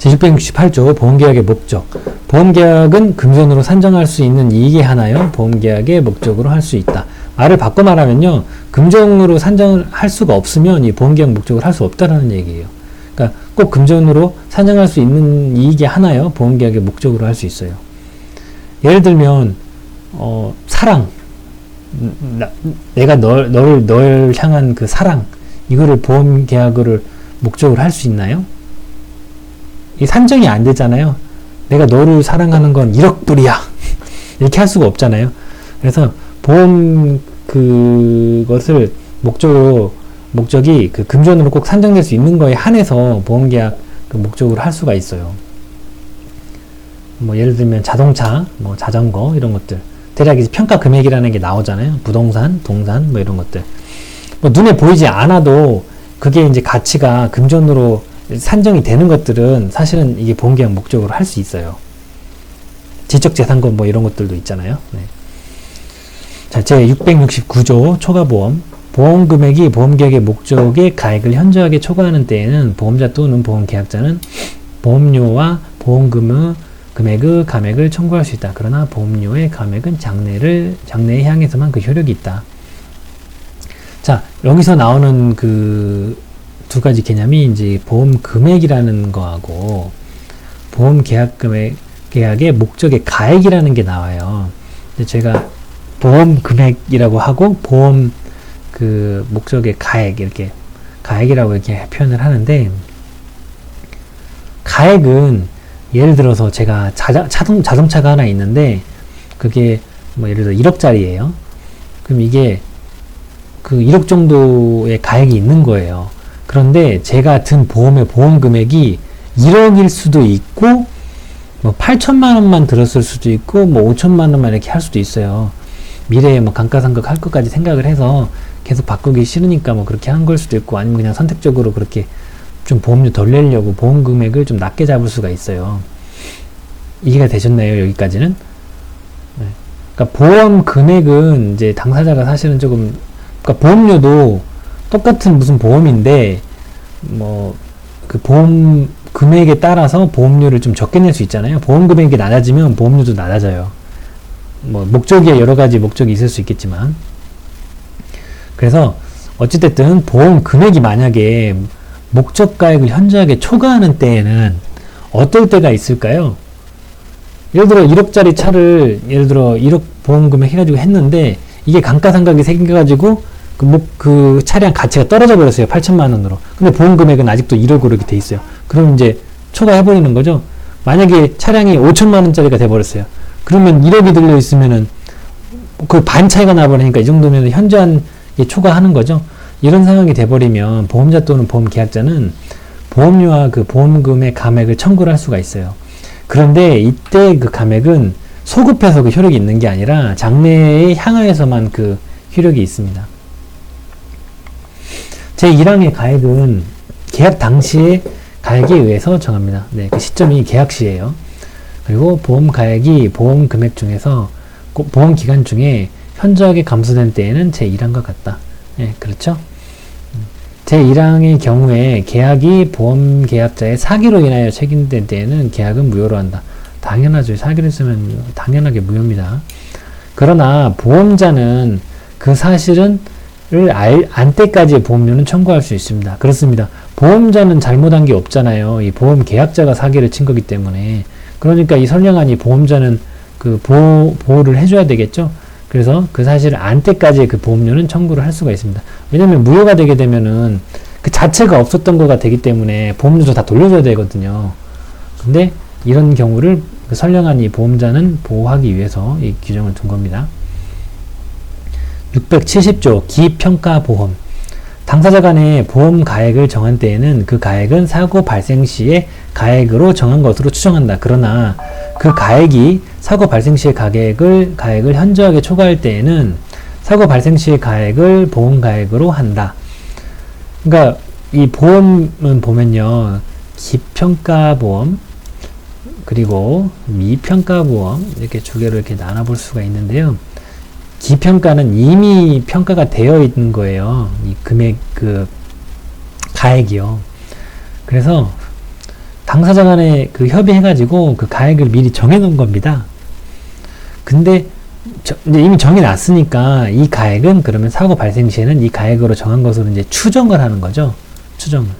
제668조 보험계약의 목적. 보험계약은 금전으로 산정할 수 있는 이익에 한하여 보험계약의 목적으로 할 수 있다. 말을 바꿔 말하면요, 금전으로 산정을 할 수가 없으면 이 보험계약 목적을 할 수 없다라는 얘기예요. 그러니까 꼭 금전으로 산정할 수 있는 이익에 한하여 보험계약의 목적으로 할 수 있어요. 예를 들면 사랑, 내가 널 향한 그 사랑, 이거를 보험계약을 목적으로 할 수 있나요? 이 산정이 안 되잖아요. 내가 너를 사랑하는 건 1억 불이야. 이렇게 할 수가 없잖아요. 그래서 보험 그것을 목적이 그 금전으로 꼭 산정될 수 있는 거에 한해서 보험계약 그 목적으로 할 수가 있어요. 뭐 예를 들면 자동차, 뭐 자전거 이런 것들. 대략 이제 평가 금액이라는 게 나오잖아요. 부동산, 동산 뭐 이런 것들. 뭐 눈에 보이지 않아도 그게 이제 가치가 금전으로 산정이 되는 것들은 사실은 이게 보험계약 목적으로 할 수 있어요. 지적재산권 뭐 이런 것들도 있잖아요. 네. 자, 제 669조 초과보험. 보험금액이 보험계약의 목적의 가액을 현저하게 초과하는 때에는 보험자 또는 보험계약자는 보험료와 보험금액의 감액을 청구할 수 있다. 그러나 보험료의 감액은 장래에 향해서만 그 효력이 있다. 자, 여기서 나오는 그 두 가지 개념이 이제 보험 금액이라는 거하고 보험 계약의 목적의 가액이라는 게 나와요. 근데 제가 보험 금액이라고 하고 보험 그 목적의 가액 이렇게 가액이라고 이렇게 표현을 하는데, 가액은 예를 들어서 제가 자동차가 하나 있는데 그게 뭐 예를 들어 1억짜리예요. 그럼 이게 그 1억 정도의 가액이 있는 거예요. 그런데 제가 든 보험의 보험 금액이 1억일 수도 있고 뭐 8천만 원만 들었을 수도 있고 뭐 5천만 원만 이렇게 할 수도 있어요. 미래에 뭐 감가상각 할 것까지 생각을 해서 계속 바꾸기 싫으니까 뭐 그렇게 한 걸 수도 있고, 아니면 그냥 선택적으로 그렇게 좀 보험료 덜 내려고 보험 금액을 좀 낮게 잡을 수가 있어요. 이해가 되셨나요? 여기까지는? 네. 그러니까 보험 금액은 이제 당사자가 사실은 조금, 그러니까 보험료도 똑같은 무슨 보험인데 뭐 그 보험 금액에 따라서 보험료를 좀 적게 낼 수 있잖아요. 보험 금액이 낮아지면 보험료도 낮아져요. 뭐 목적에 여러 가지 목적이 있을 수 있겠지만, 그래서 어찌됐든 보험 금액이 만약에 목적가액을 현저하게 초과하는 때에는 어떨 때가 있을까요? 예를 들어 1억짜리 차를 예를 들어 1억 보험 금액 해가지고 했는데 이게 감가상각이 생겨가지고 그 차량 가치가 떨어져 버렸어요. 8천만 원으로. 근데 보험 금액은 아직도 1억으로 이렇게 돼 있어요. 그럼 이제 초과해버리는 거죠. 만약에 차량이 5천만 원짜리가 돼버렸어요. 그러면 1억이 들려 있으면은 그 반 차이가 나버리니까 이 정도면 현저한 초과하는 거죠. 이런 상황이 돼버리면 보험자 또는 보험계약자는 보험료와 그 보험금의 감액을 청구를 할 수가 있어요. 그런데 이때 그 감액은 소급해서 그 효력이 있는 게 아니라 장래에 향하여서만 그 효력이 있습니다. 제1항의 가액은 계약 당시의 가액에 의해서 정합니다. 네, 그 시점이 계약 시예요. 그리고 보험 가액이 보험 금액 중에서 보험 기간 중에 현저하게 감소된 때에는 제1항과 같다. 네, 그렇죠? 제1항의 경우에 계약이 보험 계약자의 사기로 인하여 책임된 때에는 계약은 무효로 한다. 당연하죠. 사기를 쓰면 당연하게 무효입니다. 그러나 보험자는 그 사실은 안 때까지의 보험료는 청구할 수 있습니다. 그렇습니다. 보험자는 잘못한 게 없잖아요. 이 보험 계약자가 사기를 친 거기 때문에. 그러니까 이 선량한 이 보험자는 그 보호를 해줘야 되겠죠. 그래서 그 사실을 안 때까지의 그 보험료는 청구를 할 수가 있습니다. 왜냐면 무효가 되게 되면은 그 자체가 없었던 거가 되기 때문에 보험료도 다 돌려줘야 되거든요. 근데 이런 경우를 그 선량한 이 보험자는 보호하기 위해서 이 규정을 둔 겁니다. 670조 기평가보험. 당사자 간의 보험 가액을 정한 때에는 그 가액은 사고 발생 시의 가액으로 정한 것으로 추정한다. 그러나 그 가액이 사고 발생 시의 가액을 현저하게 초과할 때에는 사고 발생 시의 가액을 보험 가액으로 한다. 그러니까 이 보험은 보면요, 기평가보험 그리고 미평가보험 이렇게 두 개로 이렇게 나눠볼 수가 있는데요. 기평가는 이미 평가가 되어 있는 거예요. 이 금액, 그 가액이요. 그래서 당사자 간에 그 협의해가지고 그 가액을 미리 정해놓은 겁니다. 근데 이제 이미 정해놨으니까 이 가액은 그러면 사고 발생 시에는 이 가액으로 정한 것으로 이제 추정을 하는 거죠. 추정을.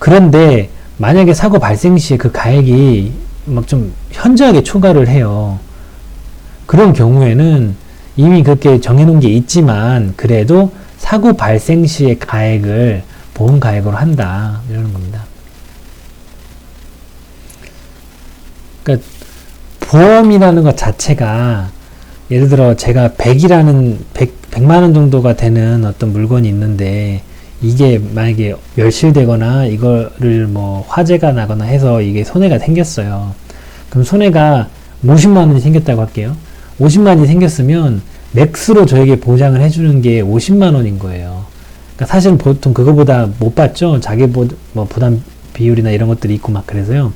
그런데 만약에 사고 발생 시에 그 가액이 막 좀 현저하게 초과를 해요. 그런 경우에는 이미 그렇게 정해놓은 게 있지만 그래도 사고 발생 시의 가액을 보험 가액으로 한다. 이러는 겁니다. 그러니까 보험이라는 것 자체가 예를 들어 제가 100만 원 정도가 되는 어떤 물건이 있는데 이게 만약에 멸실되거나 이거를 뭐 화재가 나거나 해서 이게 손해가 생겼어요. 그럼 손해가 50만 원이 생겼다고 할게요. 50만 원이 생겼으면 맥스로 저에게 보장을 해주는 게 50만 원인 거예요. 그러니까 사실은 보통 그거보다 못 받죠. 자기 뭐 부담 비율이나 이런 것들이 있고 막 그래서요.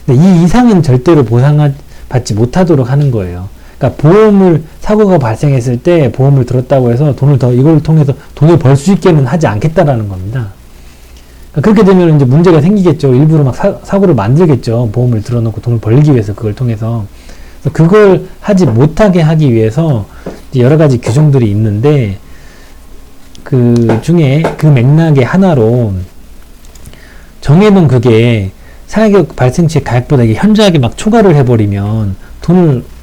근데 이 이상은 절대로 보상받지 못하도록 하는 거예요. 그러니까 보험을 사고가 발생했을 때 보험을 들었다고 해서 이걸 통해서 돈을 벌 수 있게는 하지 않겠다라는 겁니다. 그러니까 그렇게 되면 이제 문제가 생기겠죠. 일부러 막 사고를 만들겠죠. 보험을 들어놓고 돈을 벌기 위해서 그걸 통해서. 그래서 그걸 하지 못하게 하기 위해서 여러 가지 규정들이 있는데 그 중에 그 맥락의 하나로 정해놓은 그게 사고 발생 시에 가액보다 이게 현저하게 막 초과를 해버리면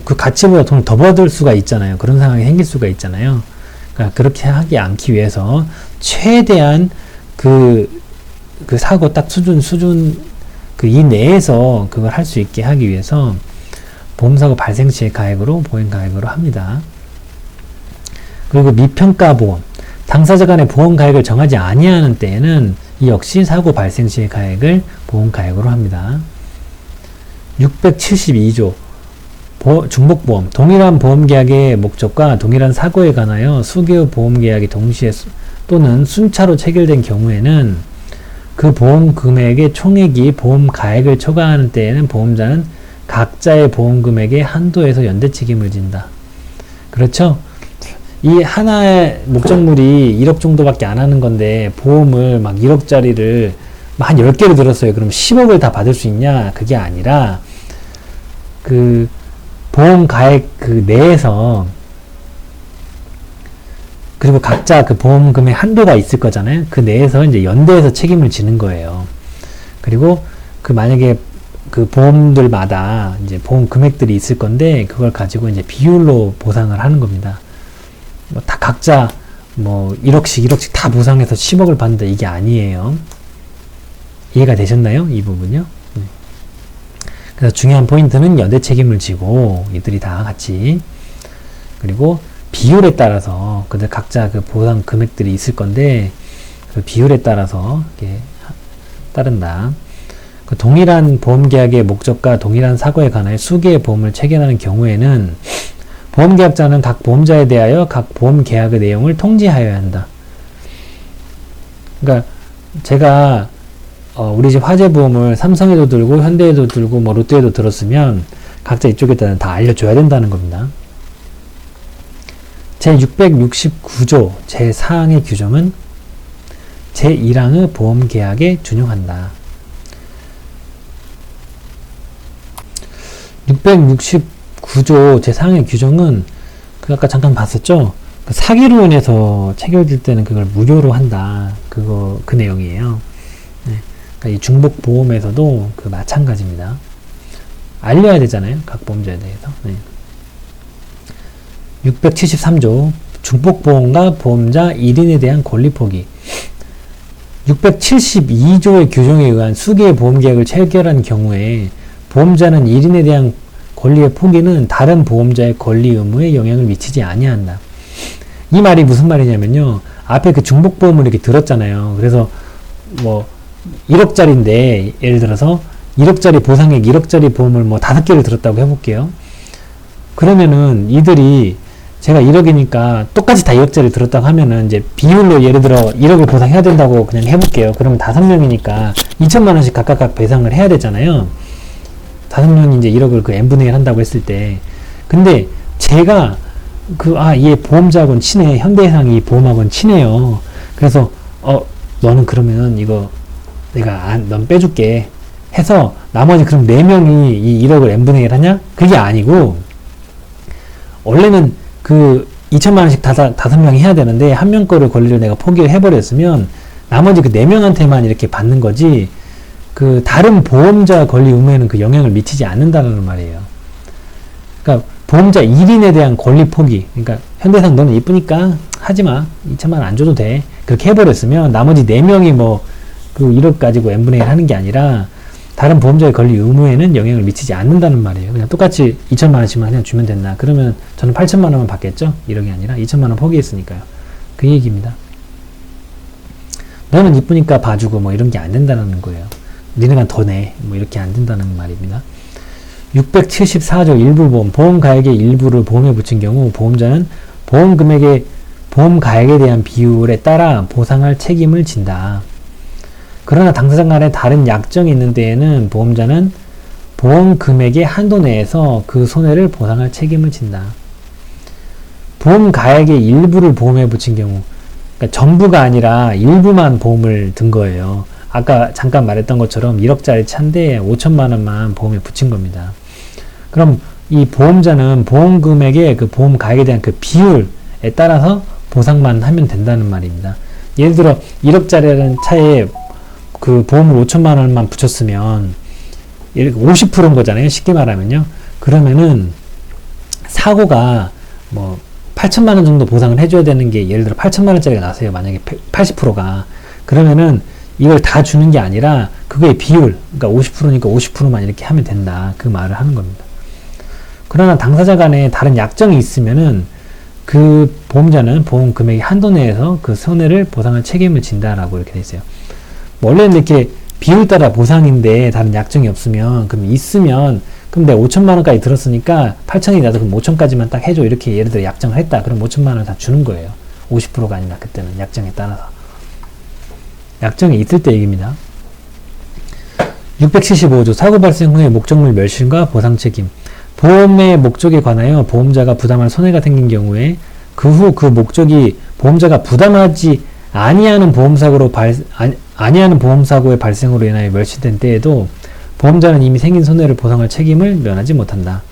그 가치보다 돈을 더 받을 수가 있잖아요. 그런 상황이 생길 수가 있잖아요. 그러니까 그렇게 하지 않기 위해서 최대한 그 사고 딱 수준 그 이내에서 그걸 할 수 있게 하기 위해서 보험사고 발생 시의 가액으로 보험 가액으로 합니다. 그리고 미평가 보험. 당사자 간의 보험 가액을 정하지 아니하는 때에는 이 역시 사고 발생 시의 가액을 보험 가액으로 합니다. 672조 중복보험. 동일한 보험계약의 목적과 동일한 사고에 관하여 수개의 보험계약이 동시에 또는 순차로 체결된 경우에는 그 보험 금액의 총액이 보험 가액을 초과하는 때에는 보험자는 각자의 보험 금액의 한도에서 연대 책임을 진다. 그렇죠? 이 하나의 목적물이 1억 정도밖에 안 하는 건데 보험을 막 1억짜리를 한 10개를 들었어요. 그럼 10억을 다 받을 수 있냐? 그게 아니라 그 보험 가액 그 내에서 그리고 각자 그 보험금의 한도가 있을 거잖아요. 그 내에서 이제 연대해서 책임을 지는 거예요. 그리고 그 만약에 그 보험들마다 이제 보험 금액들이 있을 건데 그걸 가지고 이제 비율로 보상을 하는 겁니다. 뭐 다 각자 뭐 1억씩 다 보상해서 10억을 받는다 이게 아니에요. 이해가 되셨나요? 이 부분요? 네. 그래서 중요한 포인트는 연대 책임을 지고 이들이 다 같이 그리고 비율에 따라서 그들 각자 그 보상 금액들이 있을 건데 그 비율에 따라서 이렇게 따른다. 그 동일한 보험계약의 목적과 동일한 사고에 관하여 수개의 보험을 체결하는 경우에는 보험계약자는 각 보험자에 대하여 각 보험계약의 내용을 통지하여야 한다. 그러니까 제가 우리 집 화재보험을 삼성에도 들고 현대에도 들고 뭐 롯데에도 들었으면 각자 이쪽에다는 다 알려줘야 된다는 겁니다. 제669조 제4항의 규정은 제1항의 보험계약에 준용한다. 669조 제4항의 규정은 그 아까 잠깐 봤었죠? 그 사기로 인해서 체결될 때는 그걸 무료로 한다. 그 내용이에요. 네. 그러니까 이 중복보험에서도 그 마찬가지입니다. 알려야 되잖아요. 각 보험자에 대해서. 네. 673조 중복보험과 보험자 1인에 대한 권리 포기. 672조의 규정에 의한 수개의 보험계약을 체결한 경우에 보험자는 1인에 대한 권리의 포기는 다른 보험자의 권리 의무에 영향을 미치지 아니한다. 이 말이 무슨 말이냐면요. 앞에 그 중복보험을 이렇게 들었잖아요. 그래서 뭐 1억짜리인데 예를 들어서 1억짜리 보상액 1억짜리 보험을 뭐 5개를 들었다고 해볼게요. 그러면은 이들이 제가 1억이니까 똑같이 다 2억짜리 들었다고 하면은 이제 비율로 예를 들어 1억을 보상해야 된다고 그냥 해볼게요. 그러면 5명이니까 2천만 원씩 각각 배상을 해야 되잖아요. 5명이 이제 1억을 그 n분의 1 한다고 했을 때. 근데 제가 얘 보험자하고는 친해. 현대해상이 이 보험하고는 친해요. 그래서, 너는 그러면 이거 넌 빼줄게. 해서 나머지 그럼 4명이 이 1억을 n분의 1 하냐? 그게 아니고 원래는 그 2천만 원씩 5명이 해야 되는데 한 명 거를 권리를 내가 포기를 해버렸으면 나머지 그 4명한테만 이렇게 받는 거지 그 다른 보험자 권리 의무에는 그 영향을 미치지 않는다는 말이에요. 그러니까 보험자 1인에 대한 권리 포기, 그러니까 현대상 너는 이쁘니까 하지마, 2천만 원 안 줘도 돼, 그렇게 해버렸으면 나머지 4명이 뭐 그 1억 가지고 n분의 1 하는 게 아니라 다른 보험자의 권리 의무에는 영향을 미치지 않는다는 말이에요. 그냥 똑같이 2천만 원씩만 그냥 주면 된다. 그러면 저는 8천만 원만 받겠죠? 1억이 아니라 2천만 원 포기했으니까요. 그 얘기입니다. 너는 이쁘니까 봐주고 뭐 이런 게 안 된다는 거예요. 니네가 더 내. 뭐 이렇게 안 된다는 말입니다. 674조 일부보험, 보험가액의 일부를 보험에 붙인 경우 보험자는 보험가액에 대한 비율에 따라 보상할 책임을 진다. 그러나 당사자 간에 다른 약정이 있는 때에는 보험자는 보험금액의 한도 내에서 그 손해를 보상할 책임을 진다. 보험가액의 일부를 보험에 붙인 경우, 그러니까 전부가 아니라 일부만 보험을 든 거예요. 아까 잠깐 말했던 것처럼 1억짜리 차인데 5천만 원만 보험에 붙인 겁니다. 그럼 이 보험자는 보험금액의 그 보험가액에 대한 그 비율에 따라서 보상만 하면 된다는 말입니다. 예를 들어 1억짜리라는 차에 그 보험을 5천만 원만 붙였으면 50%인 거잖아요. 쉽게 말하면요. 그러면은 사고가 뭐 8천만 원 정도 보상을 해줘야 되는 게 예를 들어 8천만 원짜리가 나서요. 만약에 80%가. 그러면은 이걸 다 주는 게 아니라 그거의 비율, 그러니까 50%니까 50%만 이렇게 하면 된다. 그 말을 하는 겁니다. 그러나 당사자 간에 다른 약정이 있으면은 그 보험자는 보험 금액의 한도 내에서 그 손해를 보상할 책임을 진다라고 이렇게 돼 있어요. 원래는 이렇게 비율 따라 보상인데 다른 약정이 없으면 그럼 있으면 그럼 내가 5천만 원까지 들었으니까 8천이 나도 그럼 5천까지만 딱 해줘 이렇게 예를 들어 약정을 했다. 그럼 5천만 원을 다 주는 거예요. 50%가 아니라 그때는 약정에 따라서. 약정이 있을 때 얘기입니다. 675조 사고 발생 후에 목적물 멸실과 보상 책임. 보험의 목적에 관하여 보험자가 부담할 손해가 생긴 경우에 그 후 그 목적이 보험자가 부담하지 아니하는 보험사고의 발생으로 인하여 멸실된 때에도 보험자는 이미 생긴 손해를 보상할 책임을 면하지 못한다.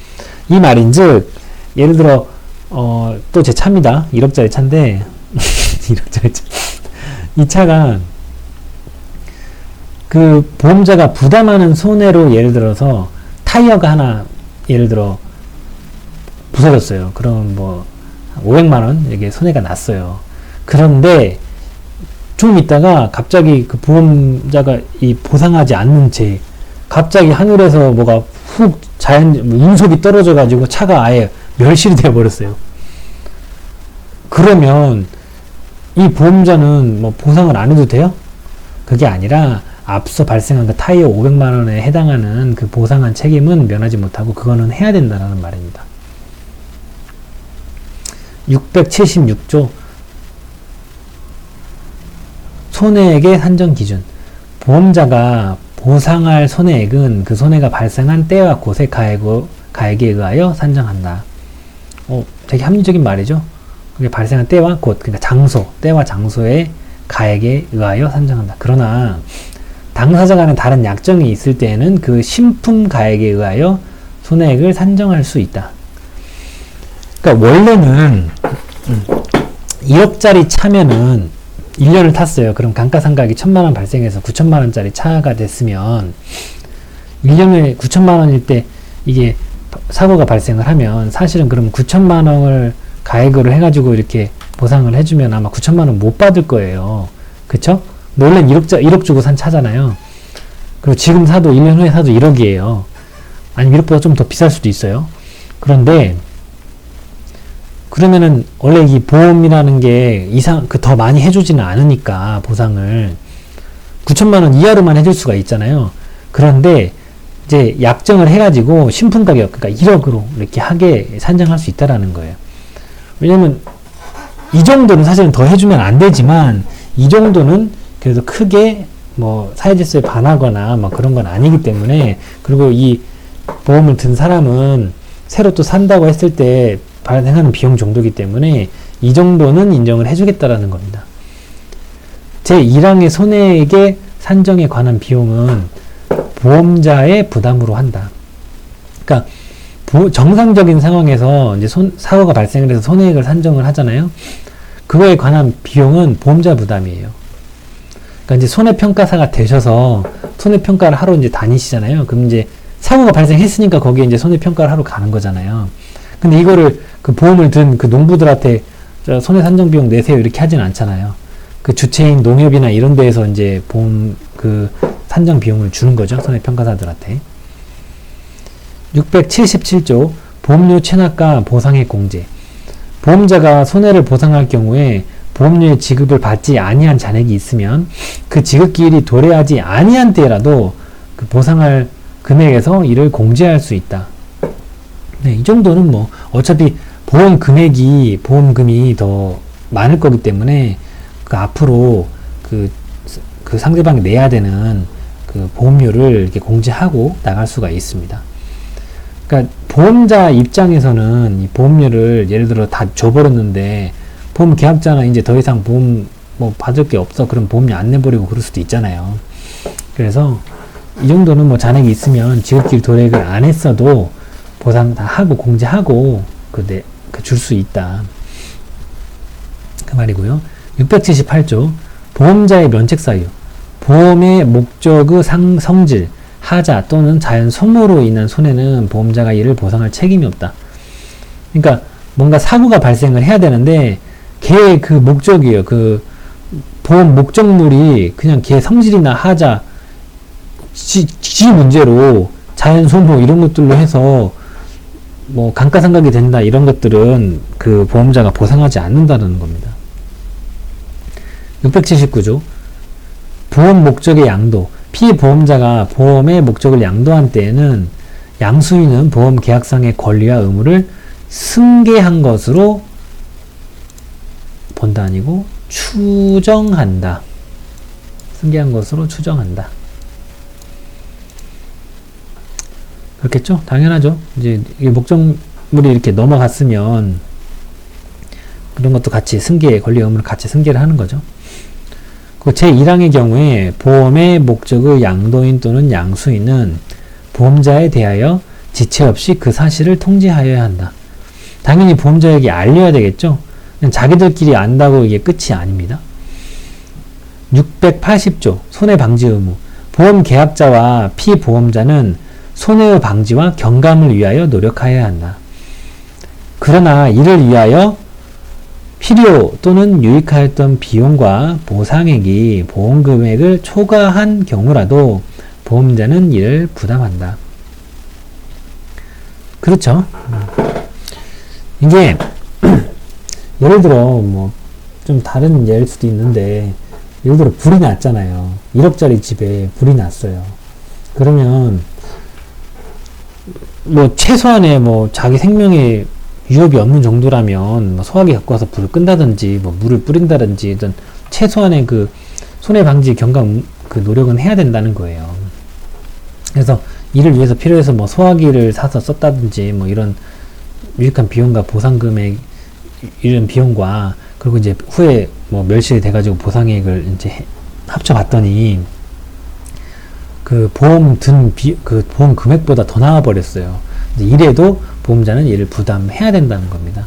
이 말인즉 예를 들어 또 제 차입니다. 1억짜리 차인데 1억짜리 차. 이 차가 그 보험자가 부담하는 손해로 예를 들어서 타이어가 하나 예를 들어 부서졌어요. 그럼 뭐 500만 원 이렇게 손해가 났어요. 그런데 좀 있다가 갑자기 그 보험자가 이 보상하지 않는 채 갑자기 하늘에서 뭐가 훅 운석이 떨어져 가지고 차가 아예 멸실이 되어 버렸어요. 그러면 이 보험자는 뭐 보상을 안 해도 돼요? 그게 아니라 앞서 발생한 그 타이어 500만 원에 해당하는 그 보상한 책임은 면하지 못하고 그거는 해야 된다는 말입니다. 676조 손해액의 산정 기준. 보험자가 보상할 손해액은 그 손해가 발생한 때와 곳의 가액에 의하여 산정한다. 되게 합리적인 말이죠. 그게 발생한 때와 곳, 그러니까 장소, 때와 장소의 가액에 의하여 산정한다. 그러나 당사자 간에 다른 약정이 있을 때에는 그 신품 가액에 의하여 손해액을 산정할 수 있다. 그러니까 원래는 1억짜리 차면은 1년을 탔어요. 그럼 감가상각이 1,000만 원 발생해서 9천만 원짜리 차가 됐으면 1년에 9천만 원일 때 이게 사고가 발생을 하면 사실은 그럼 9천만 원을 가액으로 해가지고 이렇게 보상을 해주면 아마 9천만 원 못 받을 거예요. 그쵸? 원래는 1억 주고 산 차잖아요. 그리고 지금 사도 1년 후에 사도 1억이에요. 아니면 1억보다 좀 더 비쌀 수도 있어요. 그런데 그러면은 원래 이 보험이라는 게 더 많이 해주지는 않으니까 보상을 9천만 원 이하로만 해줄 수가 있잖아요. 그런데 이제 약정을 해가지고 신품 가격, 그러니까 1억으로 이렇게 하게 산정할 수 있다라는 거예요. 왜냐면 이 정도는 사실은 더 해주면 안 되지만 이 정도는 그래도 크게 뭐 사회질서에 반하거나 뭐 그런 건 아니기 때문에, 그리고 이 보험을 든 사람은 새로 또 산다고 했을 때 발생하는 비용 정도이기 때문에 이 정도는 인정을 해주겠다라는 겁니다. 제1항의 손해액의 산정에 관한 비용은 보험자의 부담으로 한다. 그러니까 정상적인 상황에서 이제 사고가 발생을 해서 손해액을 산정을 하잖아요. 그거에 관한 비용은 보험자 부담이에요. 그러니까 이제 손해평가사가 되셔서 손해평가를 하러 이제 다니시잖아요. 그럼 이제 사고가 발생했으니까 거기에 이제 손해평가를 하러 가는 거잖아요. 근데 이거를 그 보험을 든 그 농부들한테 손해산정 비용 내세요 이렇게 하진 않잖아요. 그 주체인 농협이나 이런 데에서 이제 보험 그 산정 비용을 주는 거죠. 손해평가사들한테. 677조 보험료 체납과 보상액 공제. 보험자가 손해를 보상할 경우에 보험료의 지급을 받지 아니한 잔액이 있으면 그 지급기일이 도래하지 아니한 때라도 그 보상할 금액에서 이를 공제할 수 있다. 네, 이 정도는 뭐 어차피 보험금이 더 많을 거기 때문에 그 앞으로 그 상대방이 내야 되는 그 보험료를 이렇게 공제하고 나갈 수가 있습니다. 그러니까 보험자 입장에서는 이 보험료를 예를 들어 다 줘버렸는데 보험 계약자는 이제 더 이상 보험 뭐 받을 게 없어. 그럼 보험료 안 내버리고 그럴 수도 있잖아요. 그래서 이 정도는 뭐 잔액이 있으면 지급기일 도래를 안 했어도 보상 다 하고 공제하고 줄 수 있다. 그 말이고요. 678조 보험자의 면책 사유. 보험의 목적의 성질, 하자 또는 자연 소모로 인한 손해는 보험자가 이를 보상할 책임이 없다. 그러니까 뭔가 사고가 발생을 해야 되는데 걔의 그 목적이에요. 그 보험 목적물이 그냥 걔 성질이나 하자, 지 문제로 자연 소모 이런 것들로 해서 뭐 감가상각이 된다 이런 것들은 그 보험자가 보상하지 않는다는 겁니다. 679조 보험 목적의 양도. 피보험자가 보험의 목적을 양도한 때에는 양수인은 보험 계약상의 권리와 의무를 승계한 것으로 본다 아니고 추정한다. 승계한 것으로 추정한다. 그렇겠죠? 당연하죠. 이제 목적물이 이렇게 넘어갔으면 그런 것도 같이 권리 의무를 같이 승계를 하는 거죠. 그 제1항의 경우에 보험의 목적의 양도인 또는 양수인은 보험자에 대하여 지체 없이 그 사실을 통지하여야 한다. 당연히 보험자에게 알려야 되겠죠. 그냥 자기들끼리 안다고 이게 끝이 아닙니다. 680조 손해방지 의무. 보험 계약자와 피보험자는 손해의 방지와 경감을 위하여 노력하여야 한다. 그러나 이를 위하여 필요 또는 유익하였던 비용과 보상액이 보험금액을 초과한 경우라도 보험자는 이를 부담한다. 그렇죠. 이게 예를 들어 뭐 좀 다른 예일 수도 있는데 예를 들어 불이 났잖아요. 1억짜리 집에 불이 났어요. 그러면 뭐 최소한의 뭐 자기 생명에 위협이 없는 정도라면 뭐 소화기 갖고 와서 불을 끈다든지 뭐 물을 뿌린다든지 어떤 최소한의 그 손해 방지 경감 그 노력은 해야 된다는 거예요. 그래서 이를 위해서 필요해서 뭐 소화기를 사서 썼다든지 뭐 이런 유익한 비용과 보상 금액 이런 비용과 그리고 이제 후에 뭐 멸실이 돼가지고 보상액을 이제 합쳐봤더니 그 보험 금액보다 더 나와 버렸어요. 이래도 보험자는 이를 부담해야 된다는 겁니다.